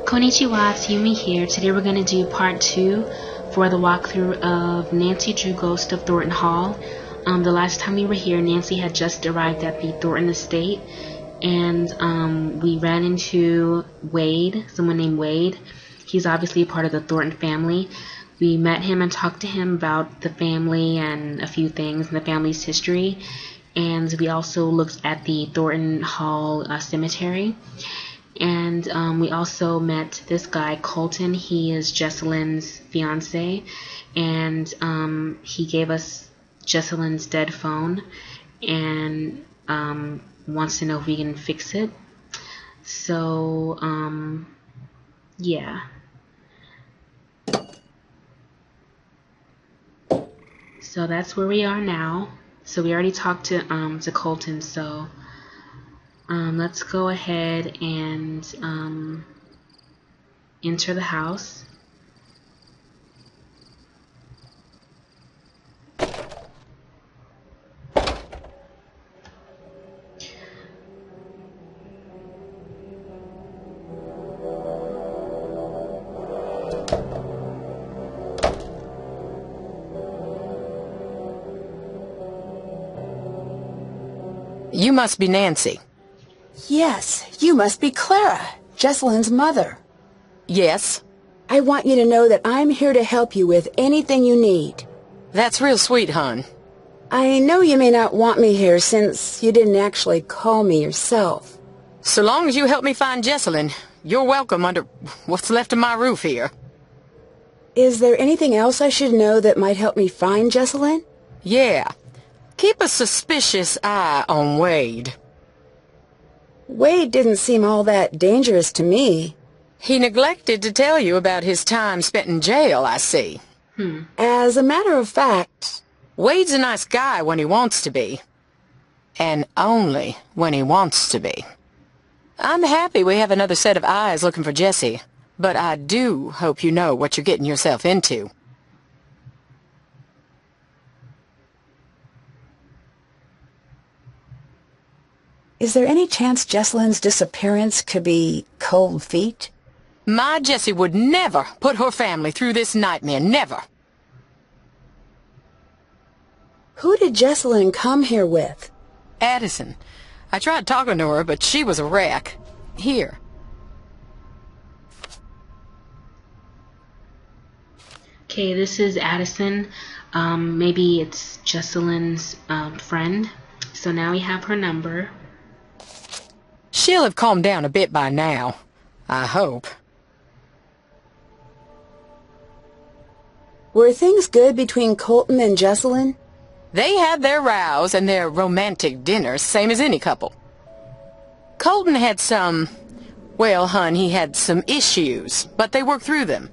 Konnichiwa, it's Yumi here. Today we're going to do part 2 for the walkthrough of Nancy Drew Ghost of Thornton Hall. The last time we were here, Nancy had just arrived at the Thornton estate, and we ran into Wade, someone named Wade. He's obviously part of the Thornton family. We met him and talked to him about the family and a few things in the family's history, and we also looked at the Thornton Hall cemetery. And we also met this guy, Colton. He is Jesselyn's fiance, and he gave us Jesselyn's dead phone and wants to know if we can fix it. So, yeah. So that's where we are now. So we already talked to Colton, so let's go ahead and enter the house. You must be Nancy. Yes, you must be Clara, Jesselyn's mother. Yes? I want you to know that I'm here to help you with anything you need. That's real sweet, hon. I know you may not want me here since you didn't actually call me yourself. So long as you help me find Jesselyn, you're welcome under what's left of my roof here. Is there anything else I should know that might help me find Jesselyn? Yeah. Keep a suspicious eye on Wade. Wade didn't seem all that dangerous to me. He neglected to tell you about his time spent in jail, I see. As a matter of fact... Wade's a nice guy when he wants to be. And only when he wants to be. I'm happy we have another set of eyes looking for Jessie, but I do hope you know what you're getting yourself into. Is there any chance Jesselyn's disappearance could be cold feet? My Jessie would never put her family through this nightmare, never. Who did Jesselyn come here with? Addison. I tried talking to her, but she was a wreck. Here. Okay, this is Addison. Maybe it's Jesselyn's friend. So now we have her number. She'll have calmed down a bit by now, I hope. Were things good between Colton and Jesselyn? They had their rows and their romantic dinners, same as any couple. Colton had well, hon, he had some issues, but they worked through them.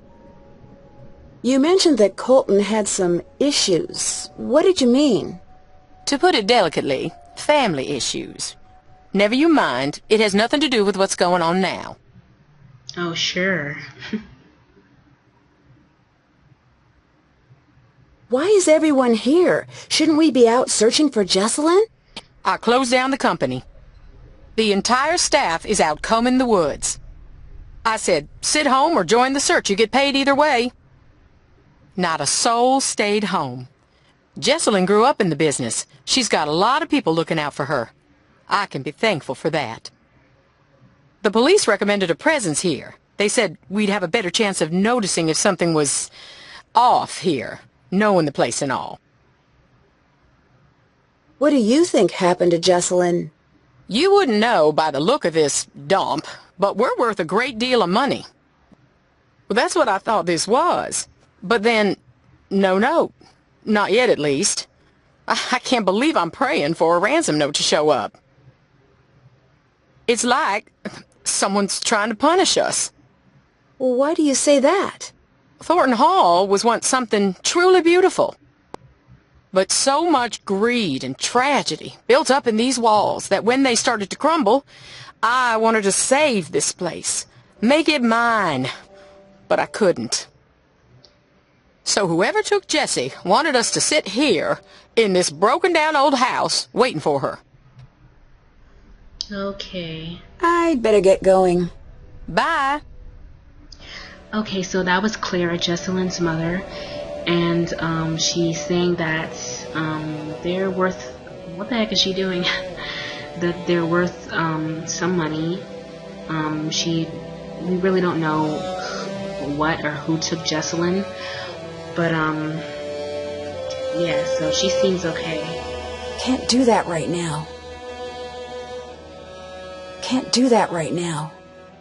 You mentioned that Colton had some issues. What did you mean? To put it delicately, family issues. Never you mind, it has nothing to do with what's going on now. Oh, sure. Why is everyone here? Shouldn't we be out searching for Jesselyn? I closed down the company. The entire staff is out combing the woods. I said, sit home or join the search. You get paid either way. Not a soul stayed home. Jesselyn grew up in the business. She's got a lot of people looking out for her. I can be thankful for that. The police recommended a presence here. They said we'd have a better chance of noticing if something was off here, knowing the place and all. What do you think happened to Jesselyn? You wouldn't know by the look of this dump, but we're worth a great deal of money. Well, that's what I thought this was. But then, no, not yet at least. I can't believe I'm praying for a ransom note to show up. It's like someone's trying to punish us. Well, why do you say that? Thornton Hall was once something truly beautiful. But so much greed and tragedy built up in these walls that when they started to crumble, I wanted to save this place, make it mine, but I couldn't. So whoever took Jessie wanted us to sit here in this broken-down old house waiting for her. Okay. I'd better get going. Bye. Okay, so that was Clara, Jesselyn's mother, and she's saying that they're worth, what the heck is she doing? That they're worth some money. We really don't know what or who took Jesselyn, but yeah, so she seems okay. Can't do that right now. Can't do that right now.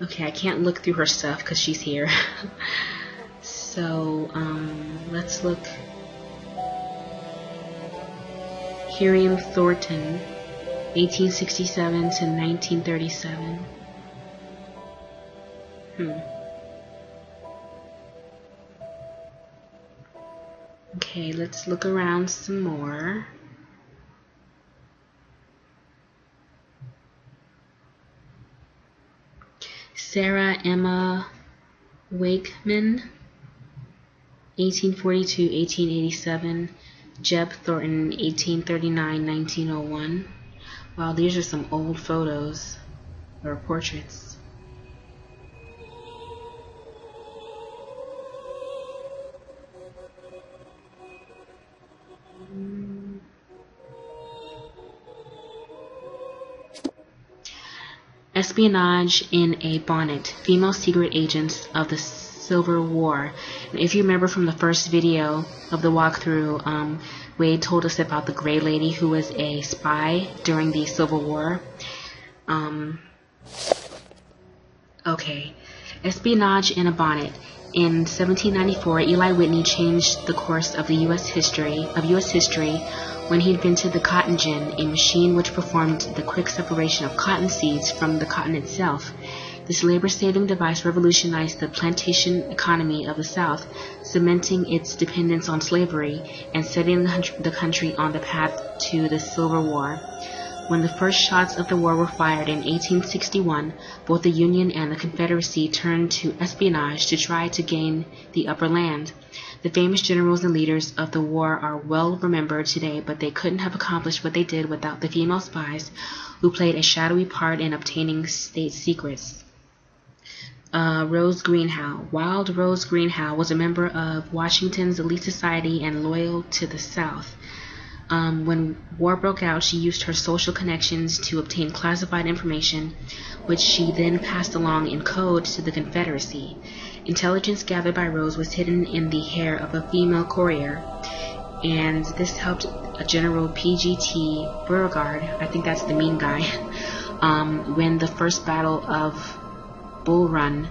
Okay, I can't look through her stuff because she's here. So, let's look. Hiram Thornton, 1867 to 1937. Okay, let's look around some more. Sarah Emma Wakeman, 1842-1887. Jeb Thornton, 1839-1901. Wow, these are some old photos or portraits. Espionage in a Bonnet, Female Secret Agents of the Civil War. And if you remember from the first video of the walkthrough, Wade told us about the Gray Lady who was a spy during the Civil War. Okay, Espionage in a Bonnet. In 1794, Eli Whitney changed the course of U.S. history when he invented the cotton gin, a machine which performed the quick separation of cotton seeds from the cotton itself. This labor-saving device revolutionized the plantation economy of the South, cementing its dependence on slavery and setting the country on the path to the Civil War. When the first shots of the war were fired in 1861, both the Union and the Confederacy turned to espionage to try to gain the upper hand. The famous generals and leaders of the war are well remembered today, but they couldn't have accomplished what they did without the female spies who played a shadowy part in obtaining state secrets. Rose Greenhow. Wild Rose Greenhow was a member of Washington's elite society and loyal to the South. When war broke out, she used her social connections to obtain classified information, which she then passed along in code to the Confederacy. Intelligence gathered by Rose was hidden in the hair of a female courier, and this helped General P.G.T. Beauregard, I think that's the mean guy, win the first battle of Bull Run,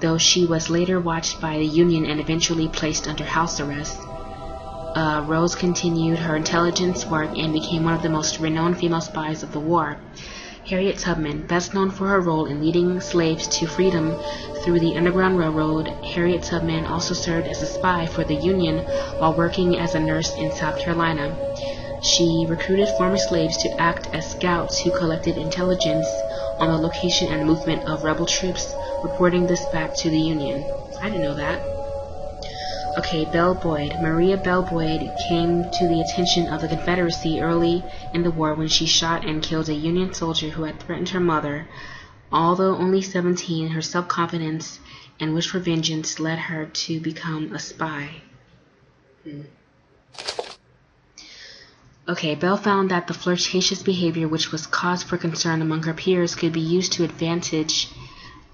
though she was later watched by the Union and eventually placed under house arrest. Rose continued her intelligence work and became one of the most renowned female spies of the war. Harriet Tubman, best known for her role in leading slaves to freedom through the Underground Railroad, Harriet Tubman also served as a spy for the Union while working as a nurse in South Carolina. She recruited former slaves to act as scouts who collected intelligence on the location and movement of rebel troops, reporting this back to the Union. I didn't know that. Okay, Belle Boyd. Maria Belle Boyd came to the attention of the Confederacy early in the war when she shot and killed a Union soldier who had threatened her mother. Although only 17, her self-confidence and wish for vengeance led her to become a spy. Okay, Belle found that the flirtatious behavior which was cause for concern among her peers could be used to advantage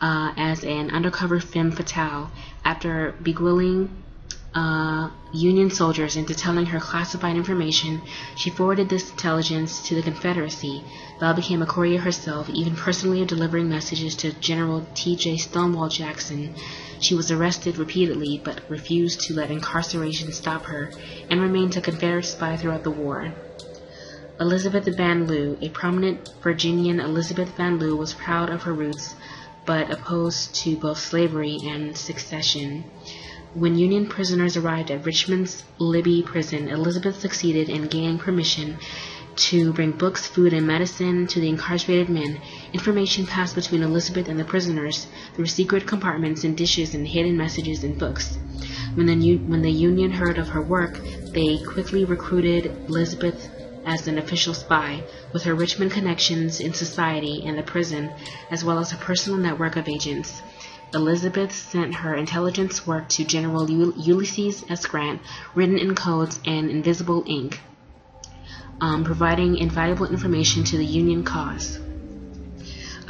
as an undercover femme fatale. After beguiling Union soldiers into telling her classified information, she forwarded this intelligence to the Confederacy. Belle became a courier herself, even personally delivering messages to General T.J. Stonewall Jackson. She was arrested repeatedly, but refused to let incarceration stop her, and remained a Confederate spy throughout the war. Elizabeth Van Lew. A prominent Virginian, Elizabeth Van Lew was proud of her roots, but opposed to both slavery and secession. When Union prisoners arrived at Richmond's Libby prison, Elizabeth succeeded in gaining permission to bring books, food, and medicine to the incarcerated men. Information passed between Elizabeth and the prisoners through secret compartments and dishes and hidden messages in books. When the Union heard of her work, they quickly recruited Elizabeth as an official spy, with her Richmond connections in society and the prison, as well as a personal network of agents. Elizabeth sent her intelligence work to General Ulysses S. Grant, written in codes and invisible ink, providing invaluable information to the Union cause.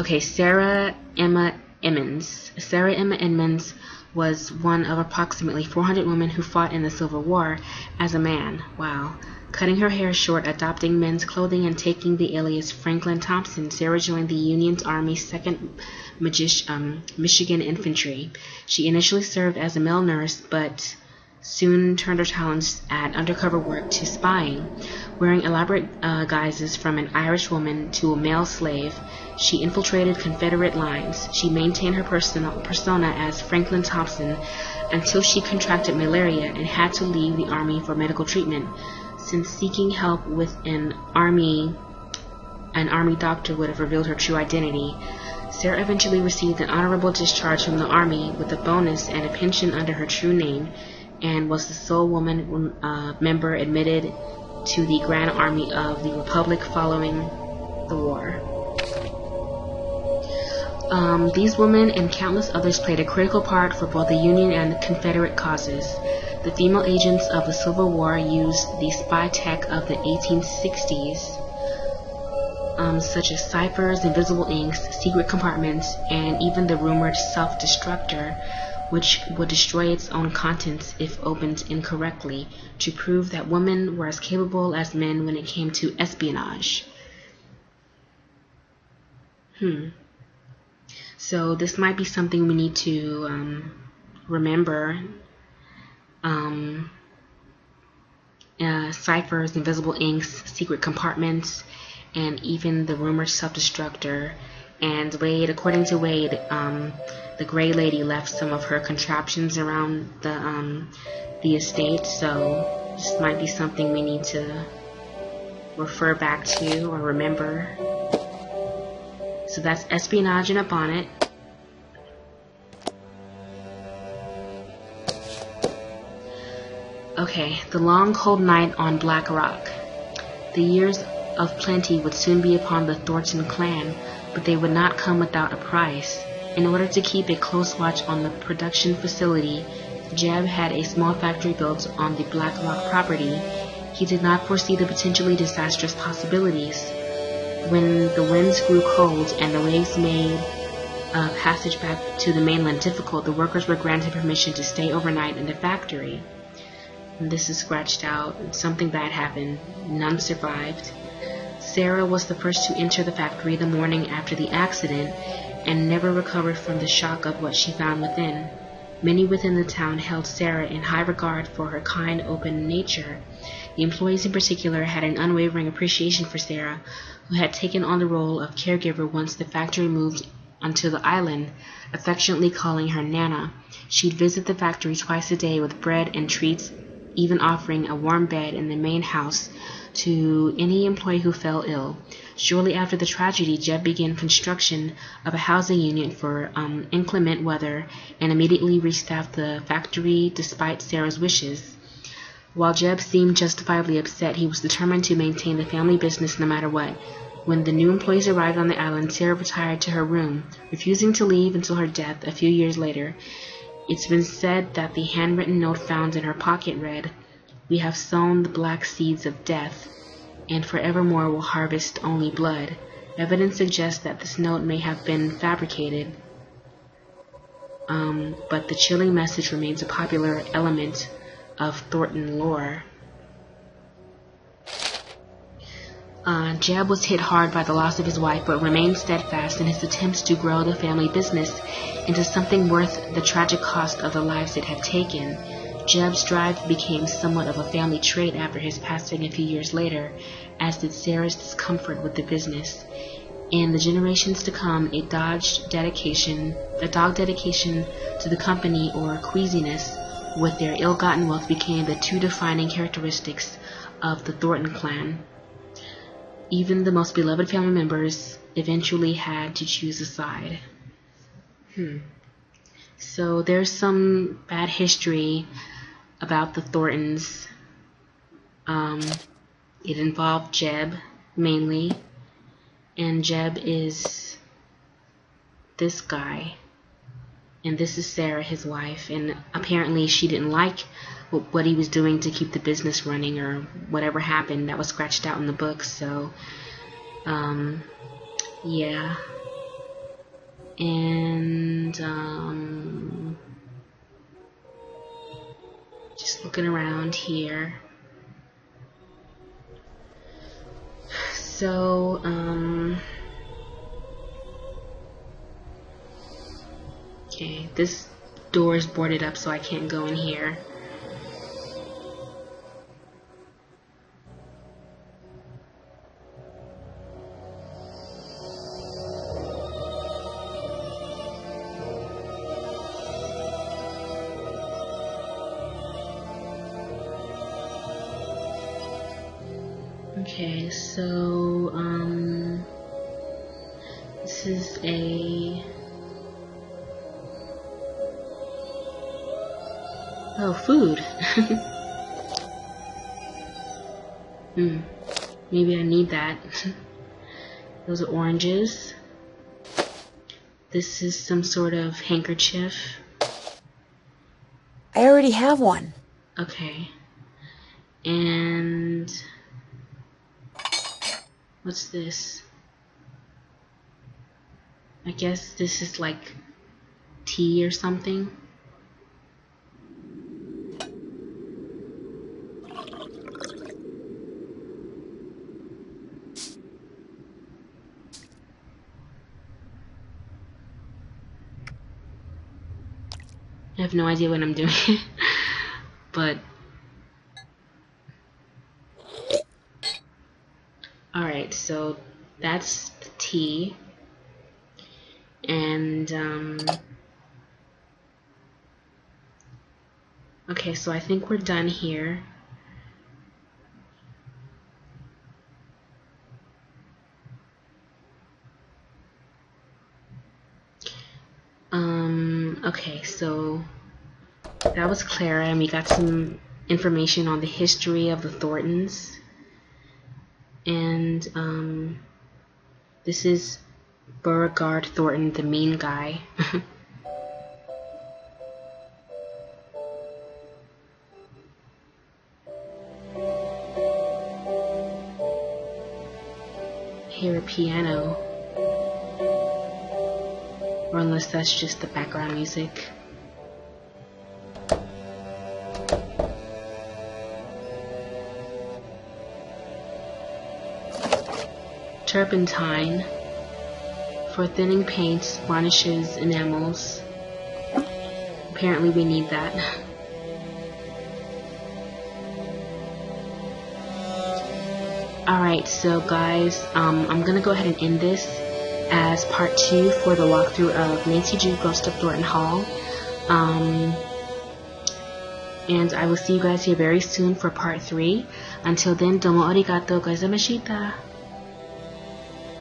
Okay, Sarah Emma Emmons. Sarah Emma Emmons was one of approximately 400 women who fought in the Civil War as a man. Wow. Cutting her hair short, adopting men's clothing, and taking the alias Franklin Thompson, Sarah joined the Union's Army's 2nd Michigan Infantry. She initially served as a male nurse, but soon turned her talents at undercover work to spying. Wearing elaborate guises from an Irish woman to a male slave, she infiltrated Confederate lines. She maintained her persona as Franklin Thompson until she contracted malaria and had to leave the Army for medical treatment. Since seeking help with an army doctor would have revealed her true identity, Sarah eventually received an honorable discharge from the Army with a bonus and a pension under her true name, and was the sole woman member admitted to the Grand Army of the Republic following the war. These women and countless others played a critical part for both the Union and the Confederate causes. The female agents of the Civil War used the spy tech of the 1860s, such as ciphers, invisible inks, secret compartments, and even the rumored self-destructor, which would destroy its own contents if opened incorrectly, to prove that women were as capable as men when it came to espionage. So this might be something we need to remember. Ciphers, invisible inks, secret compartments, and even the rumored self-destructor. And Wade, according to Wade, the Gray Lady left some of her contraptions around the estate, so this might be something we need to refer back to or remember. So that's espionage in a bonnet. Okay, the long cold night on Black Rock. The years of plenty would soon be upon the Thornton clan, but they would not come without a price. In order to keep a close watch on the production facility, Jeb had a small factory built on the Black Rock property. He did not foresee the potentially disastrous possibilities. When the winds grew cold and the waves made passage back to the mainland difficult, the workers were granted permission to stay overnight in the factory. And this is scratched out. Something bad happened. None survived. Sarah was the first to enter the factory the morning after the accident and never recovered from the shock of what she found within. Many within the town held Sarah in high regard for her kind, open nature. The employees in particular had an unwavering appreciation for Sarah, who had taken on the role of caregiver once the factory moved onto the island, affectionately calling her Nana. She'd visit the factory twice a day with bread and treats, even offering a warm bed in the main house to any employee who fell ill. Shortly after the tragedy, Jeb began construction of a housing unit for inclement weather and immediately restaffed the factory despite Sarah's wishes. While Jeb seemed justifiably upset, he was determined to maintain the family business no matter what. When the new employees arrived on the island, Sarah retired to her room, refusing to leave until her death a few years later. It's been said that the handwritten note found in her pocket read, "We have sown the black seeds of death, and forevermore will harvest only blood." Evidence suggests that this note may have been fabricated, but the chilling message remains a popular element of Thornton lore. Jeb was hit hard by the loss of his wife, but remained steadfast in his attempts to grow the family business into something worth the tragic cost of the lives it had taken. Jeb's drive became somewhat of a family trait after his passing a few years later, as did Sarah's discomfort with the business. In the generations to come, a dog dedication to the company or queasiness with their ill-gotten wealth became the two defining characteristics of the Thornton clan. Even the most beloved family members eventually had to choose a side. So there's some bad history about the Thorntons. It involved Jeb mainly, and Jeb is this guy, And this is Sarah, his wife, and apparently she didn't like what he was doing to keep the business running, or whatever happened that was scratched out in the books. So yeah. And just looking around here. So okay, this door is boarded up, so I can't go in here. Okay, so this is a food. Maybe I need that. Those are oranges. This is some sort of handkerchief. I already have one. Okay. And what's this? I guess this is like tea or something. I have no idea what I'm doing. But alright, so that's the tea. And okay, so I think we're done here. Okay, so that was Clara, and we got some information on the history of the Thorntons. And this is Beauregard Thornton, the mean guy. Hear a piano. Or unless that's just the background music. Turpentine for thinning paints, varnishes, enamels. Apparently we need that. Alright, so guys, I'm gonna go ahead and end this as part 2 for the walkthrough of Nancy Drew Ghost of Thornton Hall. And I will see you guys here very soon for part 3. Until then, domo arigato gozaimashita.